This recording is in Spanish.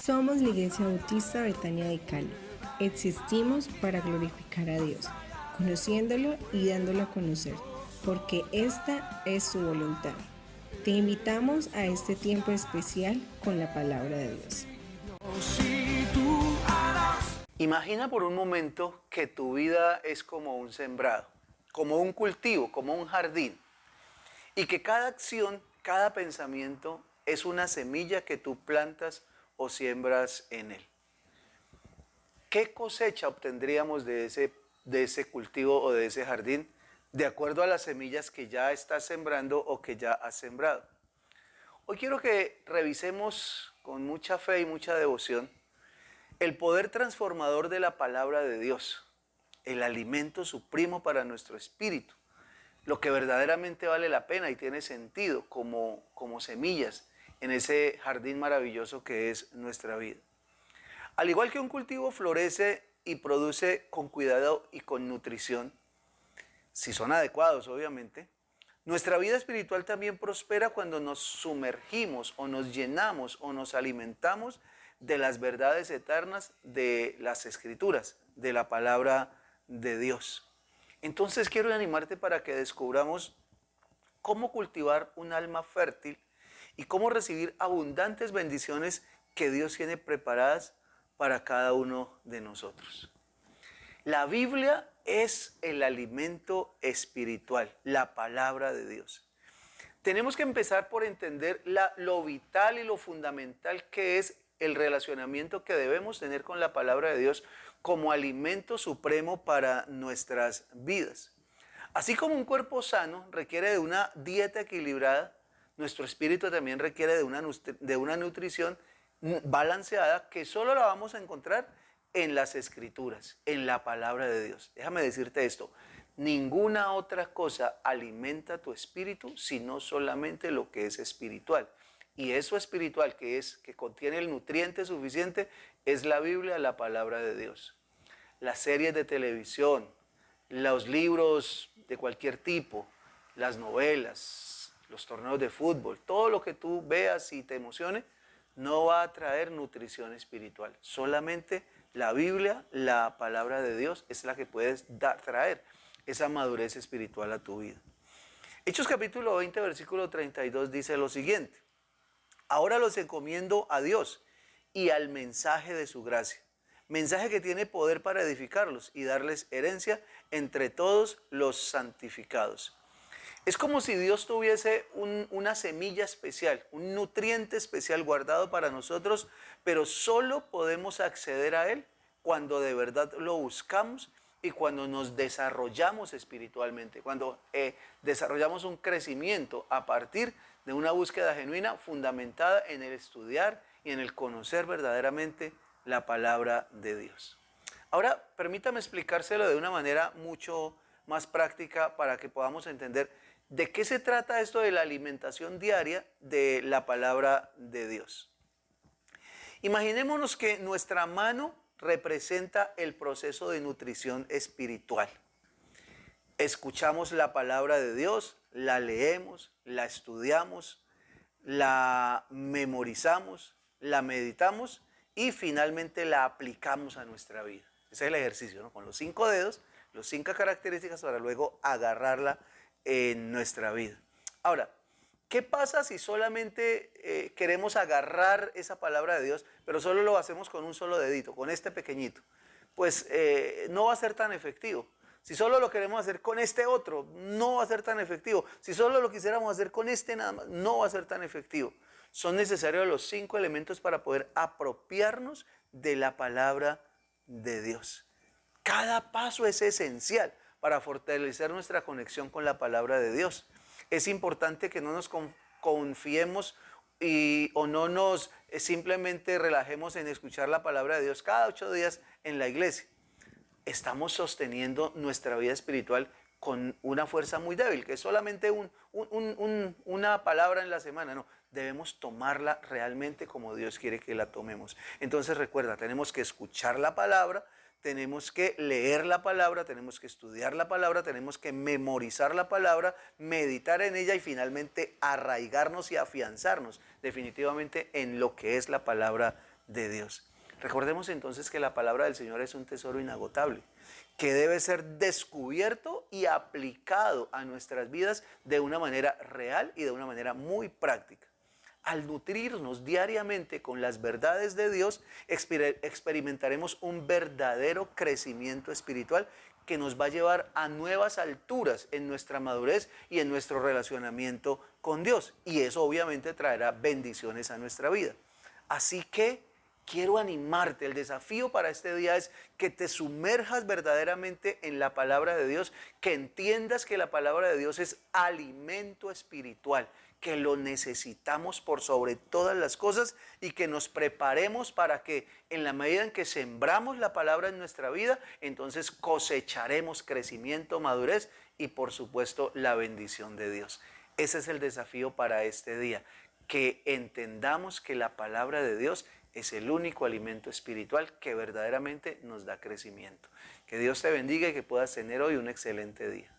Somos la Iglesia Bautista Betania de Cali. Existimos para glorificar a Dios, conociéndolo y dándolo a conocer, porque esta es su voluntad. Te invitamos a este tiempo especial con la palabra de Dios. Imagina por un momento que tu vida es como un sembrado, como un cultivo, como un jardín, y que cada acción, cada pensamiento es una semilla que tú plantas o siembras en él. ¿Qué cosecha obtendríamos de ese cultivo o de ese jardín de acuerdo a las semillas que ya estás sembrando o que ya has sembrado? Hoy quiero que revisemos con mucha fe y mucha devoción el poder transformador de la palabra de Dios, el alimento supremo para nuestro espíritu, lo que verdaderamente vale la pena y tiene sentido como semillas en ese jardín maravilloso que es nuestra vida. Al igual que un cultivo florece y produce con cuidado y con nutrición, si son adecuados obviamente, nuestra vida espiritual también prospera cuando nos sumergimos o nos llenamos o nos alimentamos de las verdades eternas de las Escrituras, de la palabra de Dios. Entonces quiero animarte para que descubramos cómo cultivar un alma fértil y cómo recibir abundantes bendiciones que Dios tiene preparadas para cada uno de nosotros. La Biblia es el alimento espiritual, la palabra de Dios. Tenemos que empezar por entender lo vital y lo fundamental que es el relacionamiento que debemos tener con la palabra de Dios como alimento supremo para nuestras vidas. Así como un cuerpo sano requiere de una dieta equilibrada, nuestro espíritu también requiere de una nutrición balanceada que solo la vamos a encontrar en las Escrituras, en la palabra de Dios. Déjame decirte esto, ninguna otra cosa alimenta tu espíritu sino solamente lo que es espiritual. Y eso espiritual que contiene el nutriente suficiente es la Biblia, la palabra de Dios. Las series de televisión, los libros de cualquier tipo, las novelas, los torneos de fútbol, todo lo que tú veas y te emocione, no va a traer nutrición espiritual. Solamente la Biblia, la palabra de Dios, es la que puedes traer esa madurez espiritual a tu vida. Hechos capítulo 20, versículo 32 dice lo siguiente: ahora los encomiendo a Dios y al mensaje de su gracia. Mensaje que tiene poder para edificarlos y darles herencia entre todos los santificados. Es como si Dios tuviese una semilla especial, un nutriente especial guardado para nosotros, pero solo podemos acceder a él cuando de verdad lo buscamos y cuando nos desarrollamos espiritualmente, cuando desarrollamos un crecimiento a partir de una búsqueda genuina fundamentada en el estudiar y en el conocer verdaderamente la palabra de Dios. Ahora, permítame explicárselo de una manera mucho más práctica para que podamos entender de qué se trata esto de la alimentación diaria de la palabra de Dios. Imaginémonos que nuestra mano representa el proceso de nutrición espiritual. Escuchamos la palabra de Dios, la leemos, la estudiamos, la memorizamos, la meditamos y finalmente la aplicamos a nuestra vida. Ese es el ejercicio, ¿no? Con los 5 dedos, las 5 características para luego agarrarla en nuestra vida. Ahora, ¿qué pasa si solamente queremos agarrar esa palabra de Dios, pero solo lo hacemos con un solo dedito, con este pequeñito? Pues no va a ser tan efectivo. Si solo lo queremos hacer con este otro, no va a ser tan efectivo. Si solo lo quisiéramos hacer con este nada más, no va a ser tan efectivo. Son necesarios los 5 elementos para poder apropiarnos de la palabra de Dios. Cada paso es esencial para fortalecer nuestra conexión con la palabra de Dios. Es importante que no nos confiemos o no nos simplemente relajemos en escuchar la palabra de Dios cada 8 días en la iglesia. Estamos sosteniendo nuestra vida espiritual con una fuerza muy débil, que es solamente una palabra en la semana. No, debemos tomarla realmente como Dios quiere que la tomemos. Entonces recuerda, tenemos que escuchar la palabra, tenemos que leer la palabra, tenemos que estudiar la palabra, tenemos que memorizar la palabra, meditar en ella y finalmente arraigarnos y afianzarnos definitivamente en lo que es la palabra de Dios. Recordemos entonces que la palabra del Señor es un tesoro inagotable, que debe ser descubierto y aplicado a nuestras vidas de una manera real y de una manera muy práctica. Al nutrirnos diariamente con las verdades de Dios, experimentaremos un verdadero crecimiento espiritual que nos va a llevar a nuevas alturas en nuestra madurez y en nuestro relacionamiento con Dios. Y eso obviamente traerá bendiciones a nuestra vida. Así que quiero animarte, el desafío para este día es que te sumerjas verdaderamente en la palabra de Dios, que entiendas que la palabra de Dios es alimento espiritual, que lo necesitamos por sobre todas las cosas y que nos preparemos para que en la medida en que sembramos la palabra en nuestra vida, entonces cosecharemos crecimiento, madurez y por supuesto la bendición de Dios. Ese es el desafío para este día, que entendamos que la palabra de Dios es el único alimento espiritual que verdaderamente nos da crecimiento. Que Dios te bendiga y que puedas tener hoy un excelente día.